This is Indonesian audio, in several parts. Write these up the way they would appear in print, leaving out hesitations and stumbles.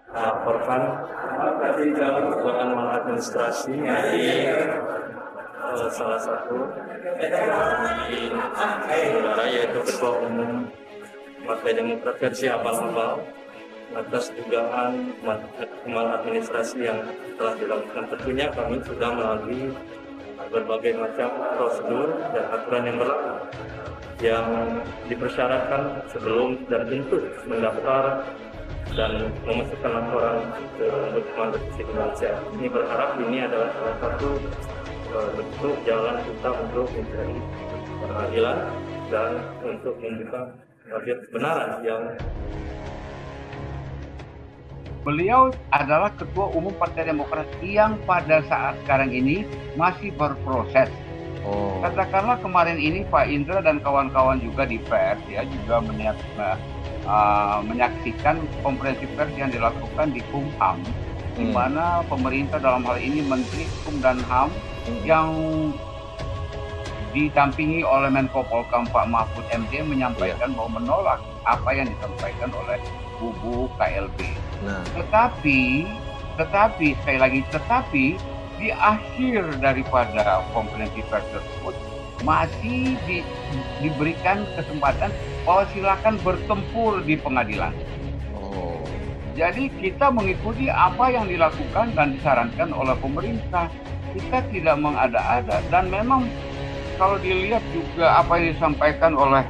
Melaporkan perbuatan maladministrasi di salah satu negara, yaitu Ketua Umum Partai Demokrat versi abal-abal atas dugaan maladministrasi yang telah dilakukan. Tentunya kami sudah melalui berbagai macam prosedur dan aturan yang berlaku yang dipersyaratkan sebelum dan untuk mendaftar dan memasukkan laporan ke Ombudsman Republik Indonesia. Ini berharap ini adalah salah satu bentuk jalan kita untuk mencari keadilan dan untuk membuka tabir kebenaran yang beliau adalah Ketua Umum Partai Demokrat yang pada saat sekarang ini masih berproses. Katakanlah kemarin ini Pak Indra dan kawan-kawan juga di pers ya juga menyaksikan konferensi pers yang dilakukan di Kumham, di mana pemerintah dalam hal ini Menteri Hukum dan HAM yang didampingi oleh Menko Polhukam Pak Mahfud MD menyampaikan bahwa menolak apa yang disampaikan oleh kubu KLB. Tetapi sekali lagi, di akhir daripada konferensi pers tersebut masih diberikan kesempatan bahwa silakan bertempur di pengadilan. Jadi kita mengikuti apa yang dilakukan dan disarankan oleh pemerintah. Kita tidak mengada-ada, dan memang kalau dilihat juga apa yang disampaikan oleh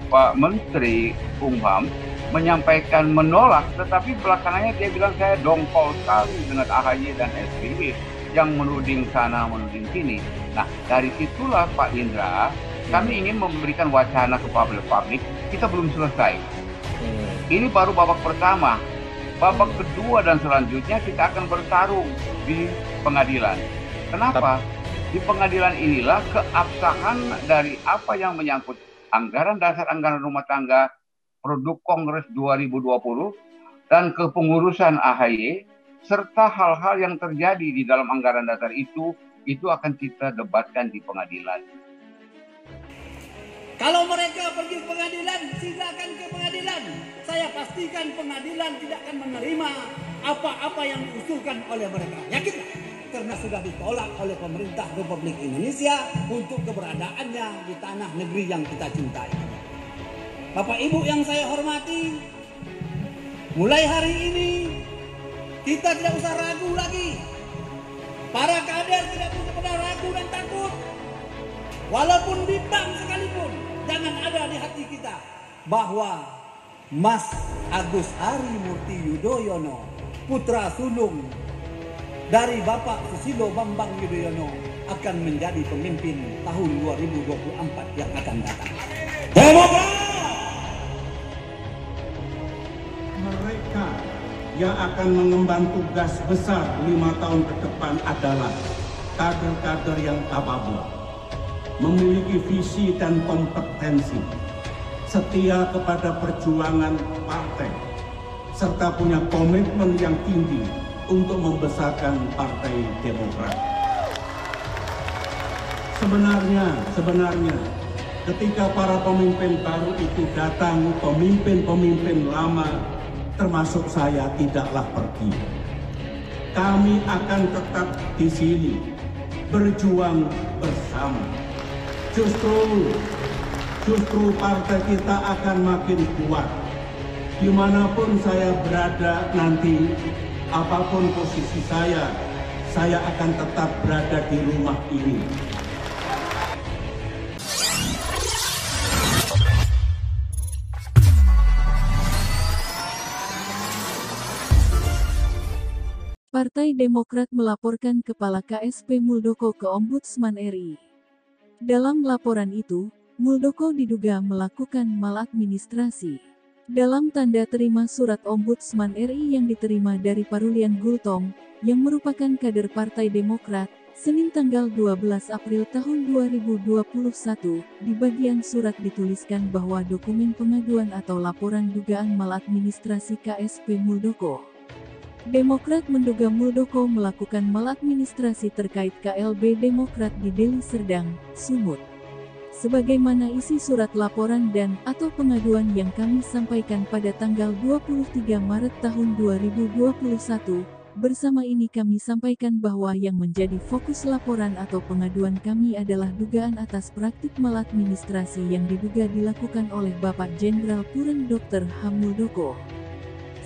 Pak Menteri Kumham, menyampaikan menolak, tetapi belakangannya dia bilang saya dongkol sekali dengan AHY dan SBY yang menuding sana menuding sini. Nah, dari situlah Pak Indra, kami ingin memberikan wacana ke publik. Kita belum selesai. Ini baru babak pertama. Babak kedua dan selanjutnya kita akan bertarung di pengadilan. Kenapa? Di pengadilan inilah keabsahan dari apa yang menyangkut anggaran dasar anggaran rumah tangga produk Kongres 2020 dan kepengurusan AHY serta hal-hal yang terjadi di dalam anggaran dasar itu akan kita debatkan di pengadilan. Kalau mereka pergi ke pengadilan, silakan ke pengadilan. Saya pastikan pengadilan tidak akan menerima apa-apa yang diusulkan oleh mereka. Yakin? Karena sudah ditolak oleh pemerintah Republik Indonesia untuk keberadaannya di tanah negeri yang kita cintai. Bapak Ibu yang saya hormati, mulai hari ini kita tidak usah ragu lagi. Para kader tidak usah pernah ragu dan takut. Walaupun bimbang sekalipun, jangan ada di hati kita bahwa Mas Agus Harimurti Yudhoyono, putra sulung dari Bapak Susilo Bambang Yudhoyono, akan menjadi pemimpin tahun 2024 yang akan datang. Demokrat! Mereka yang akan mengemban tugas besar 5 tahun ke depan adalah kader-kader yang capable, memiliki visi dan kompetensi, setia kepada perjuangan partai, serta punya komitmen yang tinggi untuk membesarkan Partai Demokrat. Sebenarnya, ketika para pemimpin baru itu datang, pemimpin-pemimpin lama, termasuk saya, tidaklah pergi. Kami akan tetap di sini, berjuang bersama. Justru partai kita akan makin kuat. Dimanapun saya berada nanti, apapun posisi saya akan tetap berada di rumah ini. Partai Demokrat melaporkan Kepala KSP Muldoko ke Ombudsman RI. Dalam laporan itu, Muldoko diduga melakukan maladministrasi. Dalam tanda terima surat Ombudsman RI yang diterima dari Parulian Gultom, yang merupakan kader Partai Demokrat, Senin tanggal 12 April tahun 2021, di bagian surat dituliskan bahwa dokumen pengaduan atau laporan dugaan maladministrasi KSP Muldoko. Demokrat menduga Muldoko melakukan maladministrasi terkait KLB Demokrat di Deli Serdang, Sumut. sebagaimana isi surat laporan dan atau pengaduan yang kami sampaikan pada tanggal 23 Maret tahun 2021. Bersama ini kami sampaikan bahwa yang menjadi fokus laporan atau pengaduan kami adalah dugaan atas praktik maladministrasi yang diduga dilakukan oleh Bapak Jenderal Purn Dr. H. Muldoko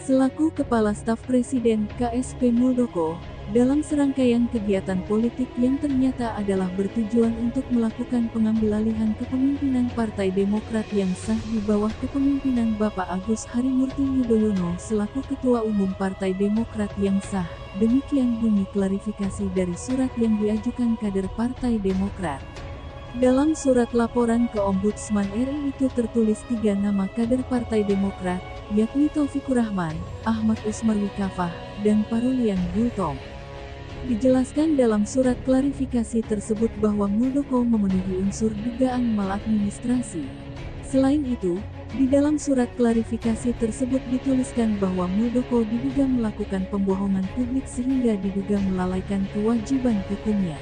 selaku Kepala Staf Presiden KSP Muldoko, dalam serangkaian kegiatan politik yang ternyata adalah bertujuan untuk melakukan pengambilalihan kepemimpinan Partai Demokrat yang sah di bawah kepemimpinan Bapak Agus Harimurti Yudhoyono selaku Ketua Umum Partai Demokrat yang sah. Demikian bunyi klarifikasi dari surat yang diajukan kader Partai Demokrat. Dalam surat laporan ke Ombudsman RI itu tertulis 3 nama kader Partai Demokrat, yakni Taufikur Rahman, Ahmad Usmarwi Kafah, dan Parulian Gultom. Dijelaskan dalam surat klarifikasi tersebut bahwa Muldoko memenuhi unsur dugaan maladministrasi. Selain itu, di dalam surat klarifikasi tersebut dituliskan bahwa Muldoko diduga melakukan pembohongan publik sehingga diduga melalaikan kewajiban hukumnya.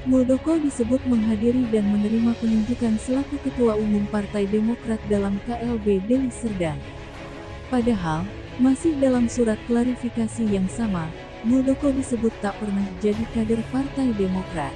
Muldoko disebut menghadiri dan menerima penunjukan selaku Ketua Umum Partai Demokrat dalam KLB Deli Serdang. Padahal, masih dalam surat klarifikasi yang sama, Muldoko disebut tak pernah jadi kader Partai Demokrat,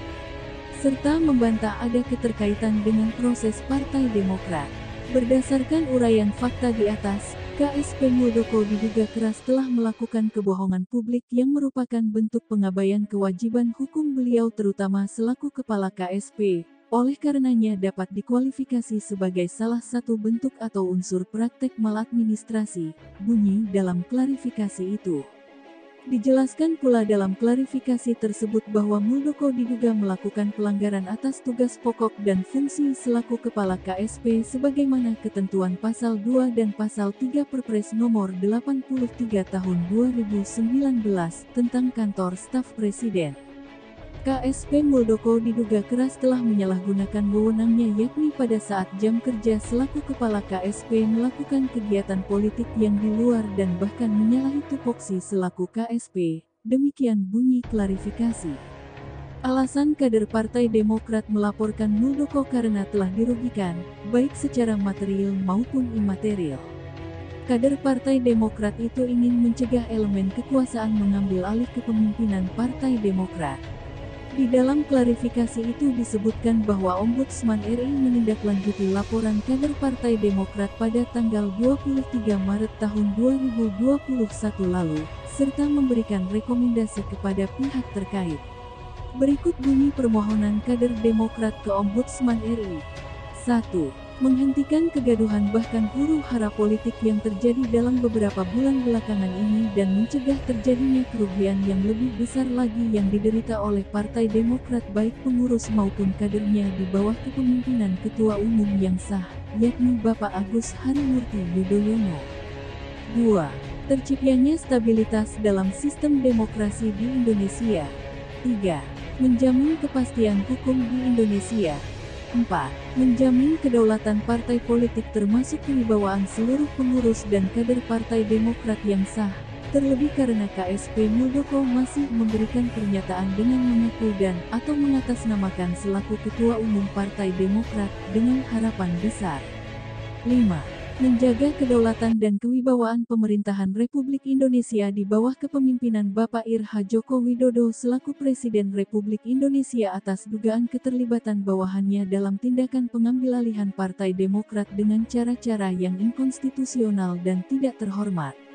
serta membantah ada keterkaitan dengan proses Partai Demokrat. Berdasarkan uraian fakta di atas, KSP Muldoko diduga keras telah melakukan kebohongan publik yang merupakan bentuk pengabaian kewajiban hukum beliau terutama selaku Kepala KSP. Oleh karenanya dapat dikualifikasi sebagai salah satu bentuk atau unsur praktek maladministrasi, bunyi dalam klarifikasi itu. Dijelaskan pula dalam klarifikasi tersebut bahwa Muldoko diduga melakukan pelanggaran atas tugas pokok dan fungsi selaku Kepala KSP sebagaimana ketentuan Pasal 2 dan Pasal 3 Perpres Nomor 83 Tahun 2019 tentang Kantor Staf Presiden. KSP Muldoko diduga keras telah menyalahgunakan wewenangnya yakni pada saat jam kerja selaku Kepala KSP melakukan kegiatan politik yang di luar dan bahkan menyalahi tupoksi selaku KSP, demikian bunyi klarifikasi. Alasan kader Partai Demokrat melaporkan Muldoko karena telah dirugikan, baik secara material maupun imaterial. Kader Partai Demokrat itu ingin mencegah elemen kekuasaan mengambil alih kepemimpinan Partai Demokrat. Di dalam klarifikasi itu disebutkan bahwa Ombudsman RI menindaklanjuti laporan kader Partai Demokrat pada tanggal 23 Maret tahun 2021 lalu, serta memberikan rekomendasi kepada pihak terkait. Berikut bunyi permohonan kader Demokrat ke Ombudsman RI. 1. Menghentikan kegaduhan bahkan huru-hara politik yang terjadi dalam beberapa bulan belakangan ini dan mencegah terjadinya kerugian yang lebih besar lagi yang diderita oleh Partai Demokrat baik pengurus maupun kadernya di bawah kepemimpinan Ketua Umum yang sah, yakni Bapak Agus Harimurti Yudhoyono. 2. Terciptanya stabilitas dalam sistem demokrasi di Indonesia. 3. Menjamin kepastian hukum di Indonesia. 4. Menjamin kedaulatan partai politik termasuk kewibawaan seluruh pengurus dan kader Partai Demokrat yang sah, terlebih karena KSP Muldoko masih memberikan pernyataan dengan mengaku dan atau mengatasnamakan selaku Ketua Umum Partai Demokrat dengan harapan besar. 5. Menjaga kedaulatan dan kewibawaan pemerintahan Republik Indonesia di bawah kepemimpinan Bapak Ir.H. Joko Widodo selaku Presiden Republik Indonesia atas dugaan keterlibatan bawahannya dalam tindakan pengambilalihan Partai Demokrat dengan cara-cara yang inkonstitusional dan tidak terhormat.